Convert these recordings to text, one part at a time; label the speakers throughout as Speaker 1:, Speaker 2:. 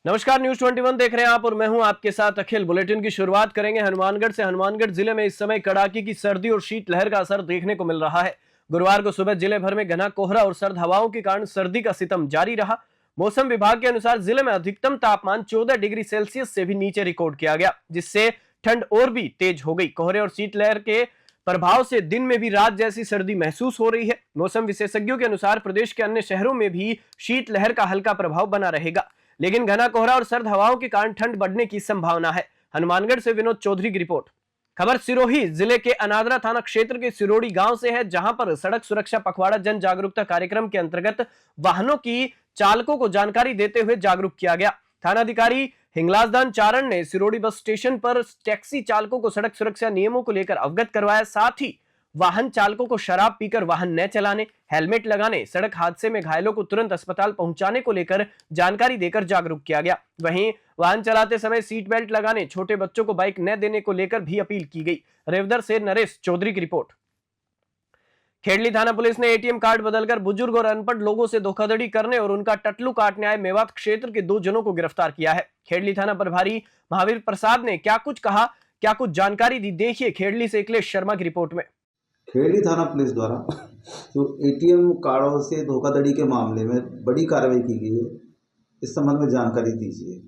Speaker 1: नमस्कार, न्यूज 21 देख रहे हैं आप और मैं हूं आपके साथ अखिल। बुलेटिन की शुरुआत करेंगे हनुमानगढ़ से। हनुमानगढ़ जिले में इस समय कड़ाके की सर्दी और शीतलहर का असर देखने को मिल रहा है। गुरुवार को सुबह जिले भर में घना कोहरा और सर्द हवाओं के कारण सर्दी का सितम जारी रहा। मौसम विभाग के अनुसार जिले में अधिकतम तापमान 14 डिग्री सेल्सियस से भी नीचे रिकॉर्ड किया गया, जिससे ठंड और भी तेज हो गई। कोहरे और शीतलहर के प्रभाव से दिन में भी रात जैसी सर्दी महसूस हो रही है। मौसम विशेषज्ञों के अनुसार प्रदेश के अन्य शहरों में भी शीतलहर का हल्का प्रभाव बना रहेगा, लेकिन घना कोहरा और सर्द हवाओं के कारण ठंड बढ़ने की संभावना है। हनुमानगढ़ से विनोद चौधरी की रिपोर्ट। खबर सिरोही जिले के अनादरा थाना क्षेत्र के सिरोड़ी गांव से है, जहां पर सड़क सुरक्षा पखवाड़ा जन जागरूकता कार्यक्रम के अंतर्गत वाहनों की चालकों को जानकारी देते हुए जागरूक किया गया। थानाधिकारी हिंगलाजदान चारण ने सिरोड़ी बस स्टेशन पर टैक्सी चालकों को सड़क सुरक्षा नियमों को लेकर अवगत करवाया। साथ ही वाहन चालकों को शराब पीकर वाहन न चलाने, हेलमेट लगाने, सड़क हादसे में घायलों को तुरंत अस्पताल पहुंचाने को लेकर जानकारी देकर जागरूक किया गया। वहीं वाहन चलाते समय सीट बेल्ट लगाने, छोटे बच्चों को बाइक न देने को लेकर भी अपील की गई। रेवदर से नरेश चौधरी की रिपोर्ट। खेड़ली थाना पुलिस ने एटीएम कार्ड बदलकर बुजुर्ग और अनपढ़ लोगों से धोखाधड़ी करने और उनका टटलू काटने आए मेवात क्षेत्र के 2 जनों को गिरफ्तार किया है। खेड़ली थाना प्रभारी महावीर प्रसाद ने क्या कुछ कहा, क्या कुछ जानकारी दी, देखिए खेड़ली से अखिलेश शर्मा की रिपोर्ट में।
Speaker 2: खेड़ी थाना पुलिस द्वारा जो एटीएम कार्डों से धोखाधड़ी के मामले में बड़ी कार्रवाई की गई है, इस संबंध में जानकारी दीजिए।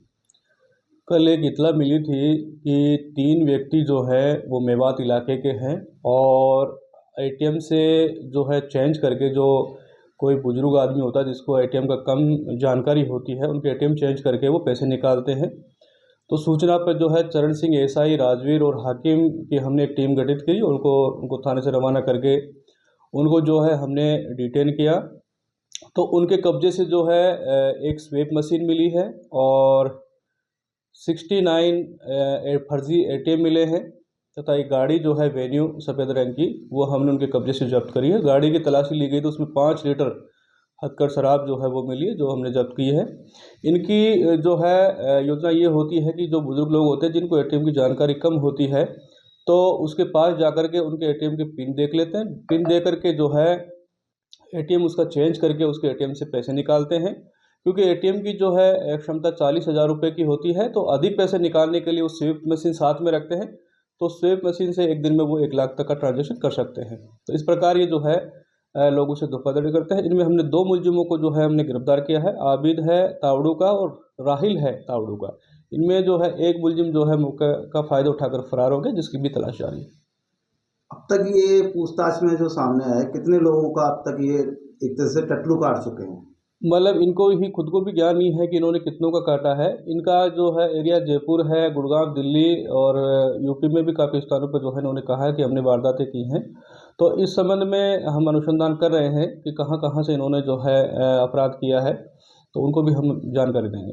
Speaker 3: कल एक इतला मिली थी कि 3 व्यक्ति जो है वो मेवात इलाके के हैं और एटीएम से जो है चेंज करके, जो कोई बुजुर्ग आदमी होता है जिसको एटीएम का कम जानकारी होती है, उनके एटीएम चेंज करके वो पैसे निकालते हैं। तो सूचना पर जो है चरण सिंह एसआई, राजवीर और हाकिम की हमने एक टीम गठित की। उनको थाने से रवाना करके उनको जो है हमने डिटेन किया। तो उनके कब्जे से जो है एक स्वेप मशीन मिली है और 69 फर्जी एटीएम मिले हैं तथा एक गाड़ी जो है वेन्यू सफ़ेद रंग की, वो हमने उनके कब्जे से जब्त करी है। गाड़ी की तलाशी ली गई तो उसमें 5 लीटर हक्कर शराब जो है वो मिली है, जो हमने जब्त की है। इनकी जो है योजना ये होती है कि जो बुजुर्ग लोग होते हैं जिनको एटीएम की जानकारी कम होती है, तो उसके पास जाकर के उनके एटीएम के पिन देख लेते हैं। पिन दे करके जो है एटीएम उसका चेंज करके उसके एटीएम से पैसे निकालते हैं। क्योंकि एटीएम की जो है क्षमता 40,000 रुपये की होती है, तो अधिक पैसे निकालने के लिए वो स्वीप मशीन साथ में रखते हैं। तो स्वीप मशीन से एक दिन में वो 1 लाख तक का ट्रांजेक्शन कर सकते हैं। तो इस प्रकार ये जो है लोगों से धोखाधड़ी करते हैं। इनमें हमने 2 मुलजिमों को जो है हमने गिरफ्तार किया है। आबिद है तावड़ू का और राहिल है तावड़ू का। इनमें जो है एक मुलजिम जो है मौके का फ़ायदा उठाकर फरार हो गया, जिसकी भी तलाश जारी है।
Speaker 2: अब तक ये पूछताछ में जो सामने आया है, कितने लोगों का अब तक ये एक तरह से टटलू काट चुके हैं?
Speaker 3: मतलब इनको ही खुद को भी ज्ञान नहीं है कि इन्होंने कितनों का काटा है। इनका जो है एरिया जयपुर है, गुड़गांव, दिल्ली और यूपी में भी काफ़ी स्थानों पर जो है इन्होंने कहा है कि हमने वारदातें की हैं। तो इस संबंध में हम अनुसंधान कर रहे हैं कि कहाँ कहाँ से इन्होंने जो है अपराध किया है, तो उनको भी हम जानकारी देंगे।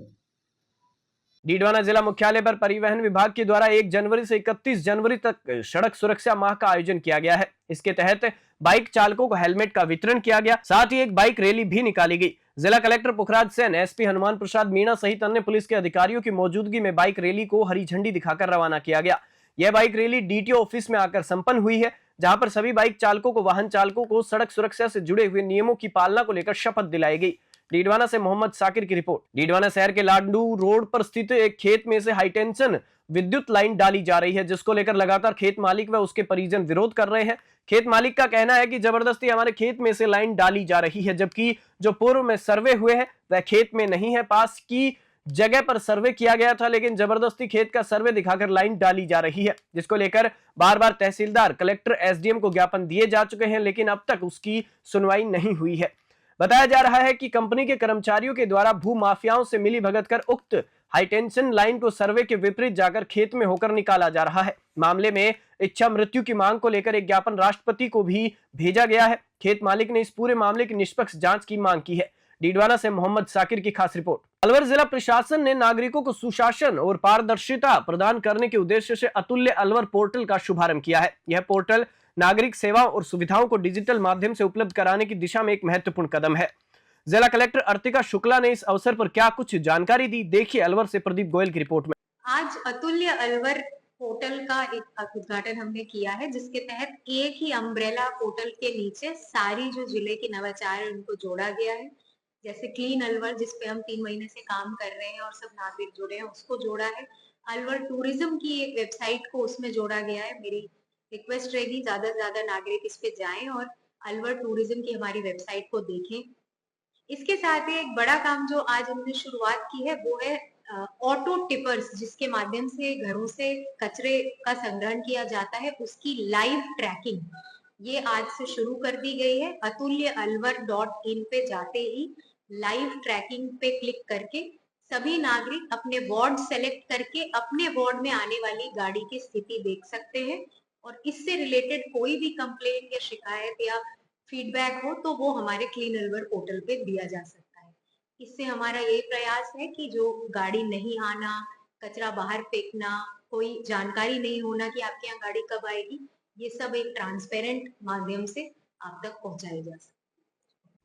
Speaker 1: डीडवाना जिला मुख्यालय पर परिवहन विभाग के द्वारा 1 जनवरी से 31 जनवरी तक सड़क सुरक्षा माह का आयोजन किया गया है। इसके तहत बाइक चालकों को हेलमेट का वितरण किया गया, साथ ही एक बाइक रैली भी निकाली गई। जिला कलेक्टर पुखराज सेन, एसपी हनुमान प्रसाद मीणा सहित अन्य पुलिस के अधिकारियों की मौजूदगी में बाइक रैली को हरी झंडी दिखाकर रवाना किया गया। यह बाइक रैली डीटीओ ऑफिस में आकर संपन्न हुई है, जहां पर सभी बाइक चालकों को, वाहन चालकों को सड़क सुरक्षा से जुड़े हुए नियमों की पालना को लेकर शपथ दिलाई गई। डीडवाना से मोहम्मद साकिर की रिपोर्ट। डीडवाना शहर के लाडू रोड पर स्थित एक खेत में से हाईटेंशन विद्युत लाइन डाली जा रही है, जिसको लेकर लगातार खेत मालिक व उसके परिजन विरोध कर रहे हैं। खेत मालिक का कहना है कि जबरदस्ती हमारे खेत में से लाइन डाली जा रही है, जबकि जो पूर्व में सर्वे हुए हैं वह खेत में नहीं है। पास की जगह पर सर्वे किया गया था, लेकिन जबरदस्ती खेत का सर्वे दिखाकर लाइन डाली जा रही है, जिसको लेकर बार बार तहसीलदार, कलेक्टर, एसडीएम को ज्ञापन दिए जा चुके हैं, लेकिन अब तक उसकी सुनवाई नहीं हुई है। बताया जा रहा है कि कंपनी के कर्मचारियों के द्वारा भू माफियाओं से मिली भगत कर उक्त हाईटेंशन लाइन को सर्वे के विपरीत जाकर खेत में होकर निकाला जा रहा है। मामले में इच्छा मृत्यु की मांग को लेकर एक ज्ञापन राष्ट्रपति को भी भेजा गया है। खेत मालिक ने इस पूरे मामले की निष्पक्ष जांच की मांग की है। डीडवाना से मोहम्मद साकिर की खास रिपोर्ट। अलवर जिला प्रशासन ने नागरिकों को सुशासन और पारदर्शिता प्रदान करने के उद्देश्य से अतुल्य अलवर पोर्टल का शुभारंभ किया है। यह पोर्टल नागरिक सेवाओं और सुविधाओं को डिजिटल माध्यम से उपलब्ध कराने की दिशा में एक महत्वपूर्ण कदम है। जिला कलेक्टर अर्तिका शुक्ला ने इस अवसर पर क्या कुछ जानकारी दी, देखिए अलवर से प्रदीप गोयल की रिपोर्ट में।
Speaker 4: आज अतुल्य अलवर पोर्टल का एक उद्घाटन हमने किया है, जिसके तहत एक ही अम्ब्रेला पोर्टल के नीचे सारी जो जिले की नवाचार है उनको जोड़ा गया है। जैसे क्लीन अलवर जिस पे हम 3 महीने से काम कर रहे हैं और सब नागरिक जुड़े हैं उसको जोड़ा है। अलवर टूरिज्म की एक वेबसाइट को उसमें जोड़ा गया है। मेरी रिक्वेस्ट रहेगी ज्यादा से ज्यादा नागरिक इस पे जाएं और अलवर टूरिज्म की हमारी वेबसाइट को देखें। इसके साथ ही एक बड़ा काम जो आज हमने शुरुआत की है वो है ऑटो टिपर्स, जिसके माध्यम से घरों से कचरे का संग्रहण किया जाता है, उसकी लाइव ट्रैकिंग ये आज से शुरू कर दी गई है। atulyaalwar.in पे जाते ही लाइव ट्रैकिंग पे क्लिक करके सभी नागरिक अपने वार्ड सेलेक्ट करके अपने वार्ड में आने वाली गाड़ी की स्थिति देख सकते हैं और इससे रिलेटेड कोई भी कंप्लेन या शिकायत या फीडबैक हो तो वो हमारे क्लीन अलवर पोर्टल पे दिया जा सकता है। इससे हमारा ये प्रयास है कि जो गाड़ी नहीं आना, कचरा बाहर फेंकना, कोई जानकारी नहीं होना कि आपके यहाँ गाड़ी कब आएगी, ये सब एक ट्रांसपेरेंट माध्यम से आप तक पहुंचाया जा सकता है।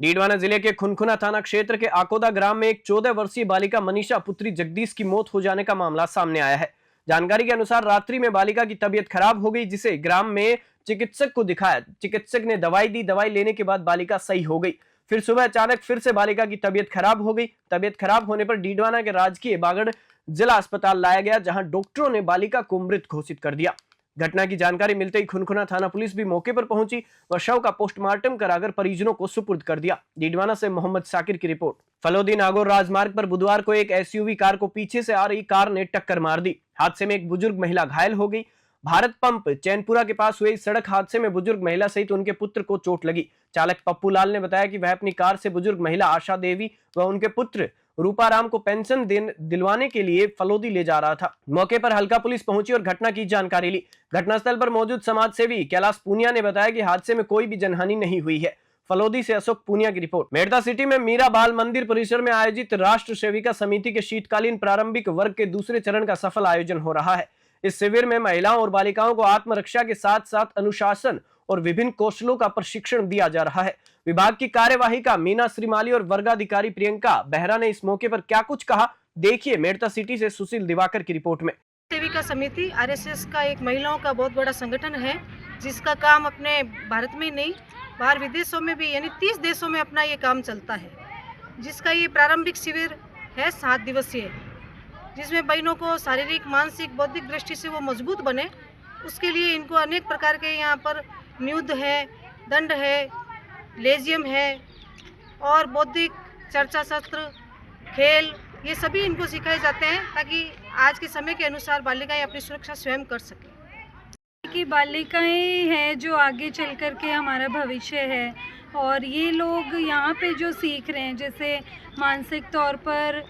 Speaker 1: डीडवाना जिले के खुनखुना थाना क्षेत्र के आकोदा ग्राम में एक 14 वर्षीय बालिका मनीषा पुत्री जगदीश की मौत हो जाने का मामला सामने आया है। जानकारी के अनुसार रात्रि में बालिका की तबीयत खराब हो गई, जिसे ग्राम में चिकित्सक को दिखाया। चिकित्सक ने दवाई दी, दवाई लेने के बाद बालिका सही हो गई। फिर सुबह अचानक फिर से बालिका की तबीयत खराब हो गई। तबीयत खराब होने पर डीडवाना के राजकीय बागड़ जिला अस्पताल लाया गया, जहां डॉक्टरों ने बालिका को मृत घोषित कर दिया। घटना की जानकारी मिलते ही खुनखुना थाना पुलिस भी मौके पर पहुंची व शव का पोस्टमार्टम कराकर परिजनों को सुपुर्द कर दिया। डीडवाना से मोहम्मद साकिर की रिपोर्ट। फलोदी नागौर राजमार्ग पर बुधवार को एक एसयूवी कार को पीछे से आ रही कार ने टक्कर मार दी। हादसे में एक बुजुर्ग महिला घायल हो गई। भारत पंप चैनपुरा के पास हुए इस सड़क हादसे में बुजुर्ग महिला सहित उनके पुत्र को चोट लगी। चालक पप्पू लाल ने बताया कि वह अपनी कार से बुजुर्ग महिला आशा देवी व उनके पुत्र रूपाराम को पेंशन दिलवाने के लिए फलोदी ले जा रहा था। मौके पर हल्का पुलिस पहुंची और घटना की जानकारी ली। घटनास्थल पर मौजूद समाज सेवी कैलाश पूनिया ने बताया कि हादसे में कोई भी जनहानि नहीं हुई है। फलोदी से अशोक पूनिया की रिपोर्ट। मेड़ता सिटी में मीरा बाल मंदिर परिसर में आयोजित राष्ट्र सेविका समिति के शीतकालीन प्रारंभिक वर्ग के दूसरे चरण का सफल आयोजन हो रहा है। इस शिविर में महिलाओं और बालिकाओं को आत्मरक्षा के साथ साथ अनुशासन और विभिन्न कौशलों का प्रशिक्षण दिया जा रहा है। विभाग की कार्यवाहिका मीना श्रीमाली और वर्गाधिकारी प्रियंका बेहरा ने इस मौके पर क्या कुछ कहा, देखिए मेड़ता सिटी से सुशील दिवाकर की रिपोर्ट में।
Speaker 5: सेविका समिति आरएसएस का एक महिलाओं का बहुत बड़ा संगठन है, जिसका काम अपने भारत में ही नहीं बाहर विदेशों में भी यानी 30 देशों में अपना ये काम चलता है। जिसका ये प्रारंभिक शिविर है 7 दिवसीय, जिसमें बहनों को शारीरिक, मानसिक, बौद्धिक दृष्टि से वो मजबूत बने, उसके लिए इनको अनेक प्रकार के यहाँ पर न्यूध है, दंड है, लेजियम है और बौद्धिक चर्चा सत्र, खेल, ये सभी इनको सिखाए जाते हैं ताकि आज के समय के अनुसार बालिकाएं अपनी सुरक्षा स्वयं कर सकें।
Speaker 6: कि बालिकाएं हैं जो आगे चल कर के हमारा भविष्य है और ये लोग यहाँ पे जो सीख रहे हैं, जैसे मानसिक तौर पर,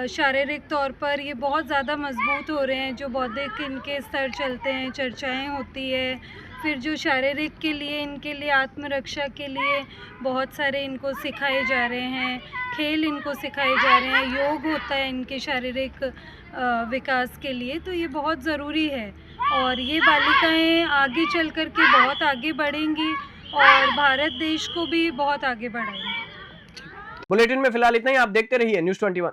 Speaker 6: शारीरिक तौर पर ये बहुत ज़्यादा मजबूत हो रहे हैं। जो बौद्धिक इनके स्तर चलते हैं, चर्चाएं होती है, फिर जो शारीरिक के लिए इनके लिए आत्मरक्षा के लिए बहुत सारे इनको सिखाए जा रहे हैं, खेल इनको सिखाए जा रहे हैं, योग होता है इनके शारीरिक विकास के लिए, तो ये बहुत ज़रूरी है। और ये बालिकाएं आगे चल कर के बहुत आगे बढ़ेंगी और भारत देश को भी बहुत आगे बढ़ाएंगी।
Speaker 1: बुलेटिन में फिलहाल इतना ही। आप देखते रहिए न्यूज़ 21।